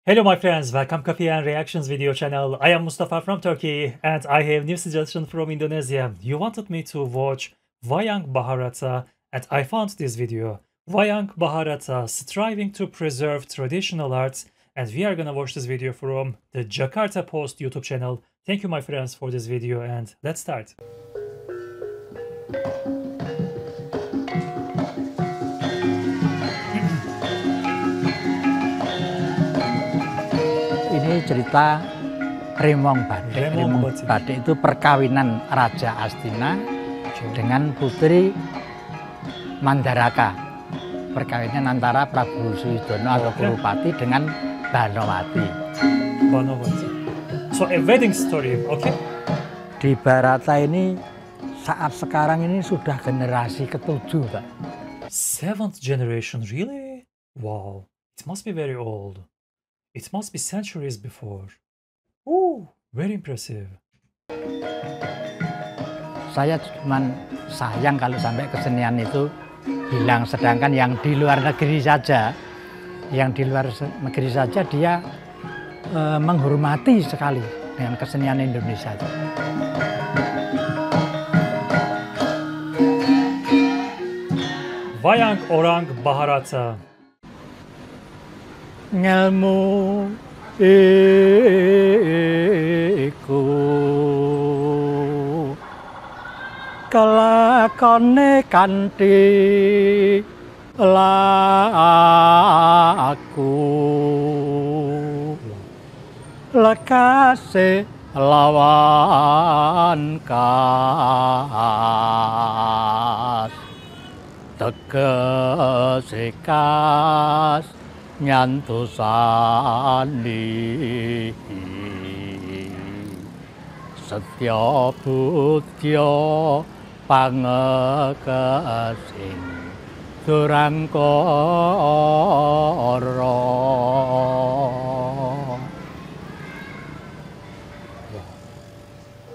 Hello my friends, welcome Coffee and Reactions video channel. I am Mustafa from Turkey and I have new suggestion from Indonesia. You wanted me to watch Wayang Baharata and I found this video. Wayang Baharata, striving to preserve traditional arts, and we are gonna watch this video from the Jakarta Post YouTube channel. Thank you my friends for this video and let's start. Ini cerita Remong Batik. Remong Batik itu perkawinan Raja Astina dengan putri Mandaraka. Perkawinan antara Prabu Suidono atau Kurupati dengan Banowati. Banowati. So a wedding story, okay? Di Barata ini saat sekarang ini sudah generasi ketujuh, Pak. Seventh generation, really? Wow, it must be very old. It must be centuries before. Ooh, very impressive. Saya cuman sayang kalau sampai kesenian itu hilang, sedangkan yang di luar negeri saja, dia menghormati sekali dengan kesenian Indonesia. Wayang Orang Baharata. Ngelmu iku kelakone kanthi laku lekase lawan kas tegese kas nyantosani setya budya pangekasing durangkara.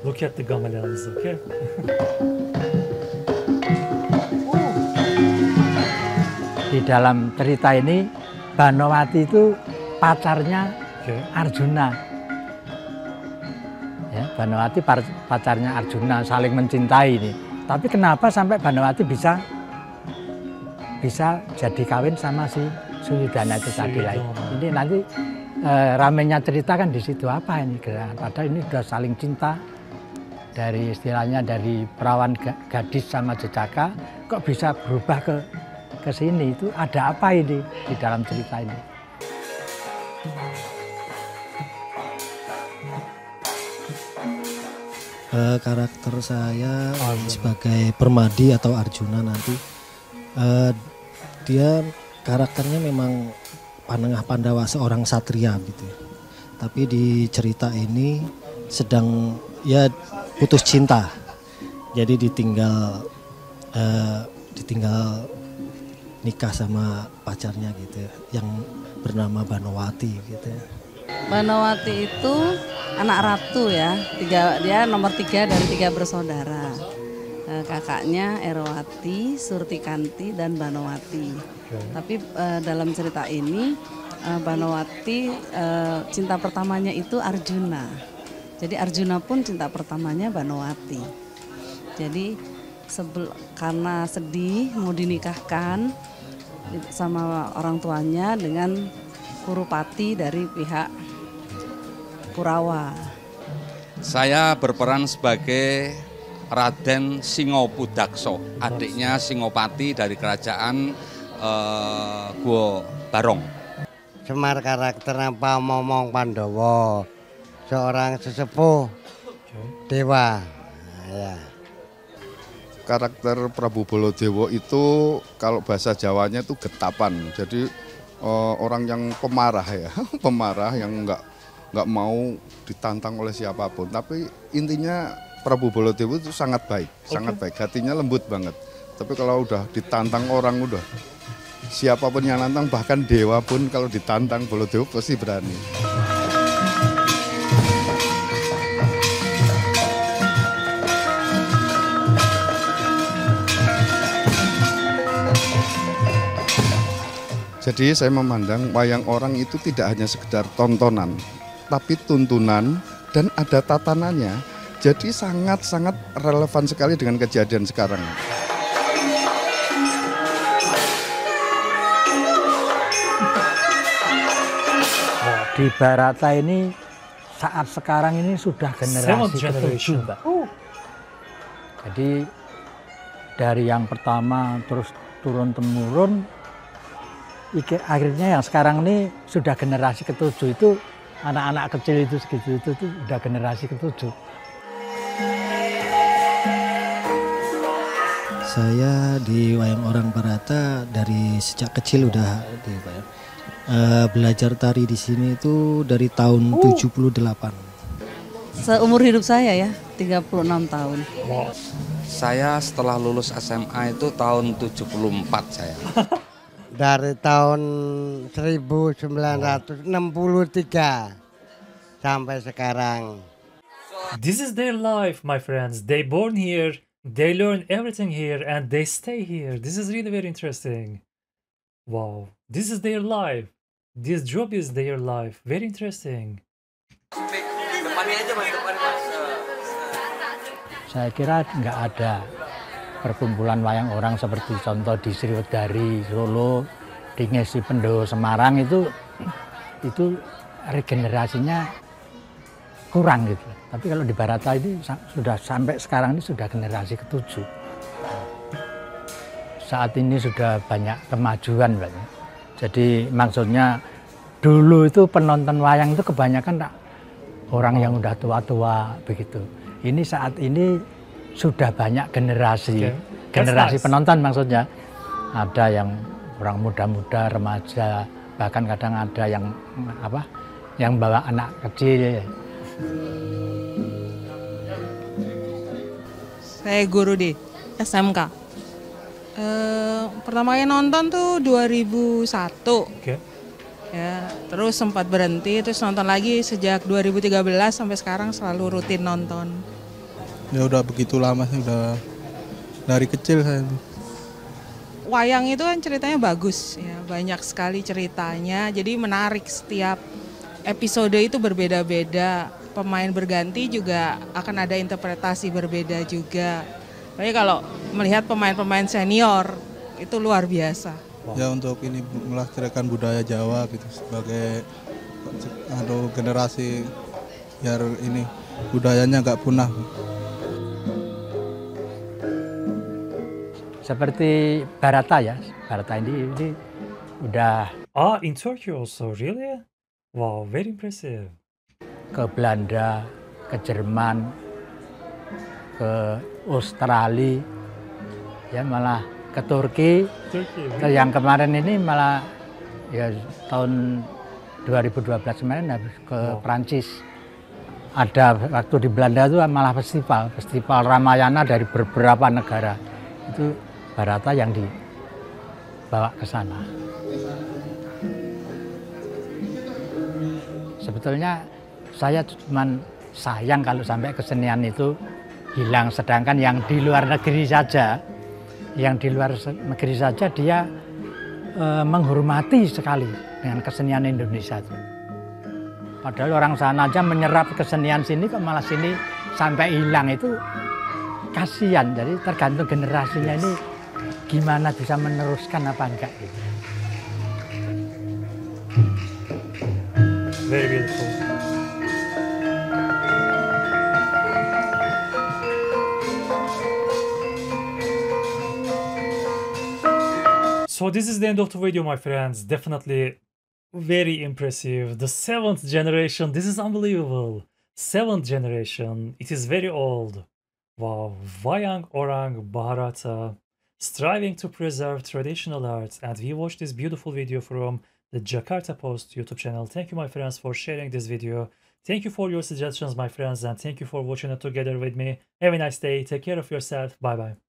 Look at the gamelans, okay? Di dalam cerita ini Banowati itu pacarnya Arjuna. Ya, Banowati pacarnya Arjuna, saling mencintai ini. Tapi kenapa sampai Banowati bisa jadi kawin sama si Suyudana itu tadi lah. Ini nanti ramenya cerita kan di situ apa ini? Padahal ini sudah saling cinta, dari istilahnya dari perawan gadis sama jejaka, kok bisa berubah ke sini. Itu ada apa ini di dalam cerita ini? Karakter saya sebagai Permadi atau Arjuna nanti, dia karakternya memang Panengah Pandawa, seorang satria gitu. Tapi di cerita ini sedang putus cinta, jadi ditinggal nikah sama pacarnya gitu, yang bernama Banowati gitu. Banowati itu anak ratu ya, dia nomor 3 dari 3 bersaudara. Kakaknya Erowati, Surtikanti, dan Banowati. Tapi dalam cerita ini Banowati cinta pertamanya itu Arjuna. Jadi Arjuna pun cinta pertamanya Banowati. Jadi karena sedih mau dinikahkan sama orang tuanya dengan Kurupati dari pihak Kurawa. Saya berperan sebagai Raden Singopudakso, adiknya Singopati dari kerajaan Guo Barong. Semar karakter apa Momong Pandowo, seorang sesepuh dewa. Ya. Karakter Prabu Bolodewo itu kalau bahasa Jawanya itu getapan, jadi orang yang pemarah ya, pemarah yang nggak mau ditantang oleh siapapun. Tapi intinya Prabu Bolodewo itu sangat baik, sangat baik, hatinya lembut banget. Tapi kalau udah ditantang orang, udah siapapun yang nantang, bahkan dewa pun kalau ditantang Bolodewo pasti berani. Jadi saya memandang wayang orang itu tidak hanya sekedar tontonan, tapi tuntunan dan ada tatanannya. Jadi sangat-sangat relevan sekali dengan kejadian sekarang. Di Barata ini saat sekarang ini sudah generasi ke-7, Mbak. Jadi dari yang pertama terus turun-temurun, akhirnya yang sekarang ini sudah generasi ke-7 itu anak-anak kecil itu segitu itu udah generasi ke-7. Saya di wayang orang Barata dari sejak kecil udah belajar tari di sini itu dari tahun 78. Seumur hidup saya ya, 36 tahun. Saya setelah lulus SMA itu tahun 74 saya. Dari tahun 1963 sampai sekarang. This is their life, my friends. They born here, they learn everything here, and they stay here. This is really very interesting. Wow, this is their life. This job is their life. Very interesting. Saya kira nggak ada perkumpulan wayang orang seperti contoh di Sriwedari, Solo, di Ngesi Pendowo, Semarang itu regenerasinya kurang gitu. Tapi kalau di Barata ini sudah sampai sekarang ini sudah generasi ke-7. Saat ini sudah banyak kemajuan, Pak. Jadi maksudnya dulu itu penonton wayang itu kebanyakan orang yang udah tua-tua begitu. Ini saat ini sudah banyak generasi penonton maksudnya. Ada yang orang muda-muda, remaja, bahkan kadang ada yang bawa anak kecil. Saya guru di SMK. Pertama kali nonton tuh 2001. Ya, terus sempat berhenti, terus nonton lagi sejak 2013 sampai sekarang selalu rutin nonton. Ya udah begitu lama sih, udah dari kecil saya. Wayang itu kan ceritanya bagus ya, banyak sekali ceritanya, jadi menarik. Setiap episode itu berbeda-beda, pemain berganti juga akan ada interpretasi berbeda juga. Tapi kalau melihat pemain-pemain senior itu luar biasa. Ya untuk ini melestarikan budaya Jawa gitu sebagai generasi biar ini budayanya nggak punah. Seperti Barata ya, Barata ini udah. In Turkey also, really? Wow, very impressive. Ke Belanda, ke Jerman, ke Australia, ya malah ke Turki. Yang kemarin ini malah ya tahun 2012 kemarin habis ke Prancis. Ada waktu di Belanda itu malah festival Ramayana dari beberapa negara. Itu Barata yang dibawa ke sana. Sebetulnya saya cuma sayang kalau sampai kesenian itu hilang, sedangkan yang di luar negeri saja, dia menghormati sekali dengan kesenian Indonesia itu. Padahal orang sana aja menyerap kesenian sini, kok malah sini sampai hilang, itu kasihan. Jadi tergantung generasinya ini gimana bisa meneruskan apa enggak gitu. Very beautiful. So this is the end of the video, my friends. Definitely very impressive. The 7th generation, this is unbelievable. 7th generation, it is very old. Wow, Wayang Orang Barata, striving to preserve traditional arts. And we watched this beautiful video from the Jakarta Post YouTube channel. Thank you, my friends, for sharing this video. Thank you for your suggestions, my friends, and thank you for watching it together with me. Have a nice day. Take care of yourself. Bye-bye.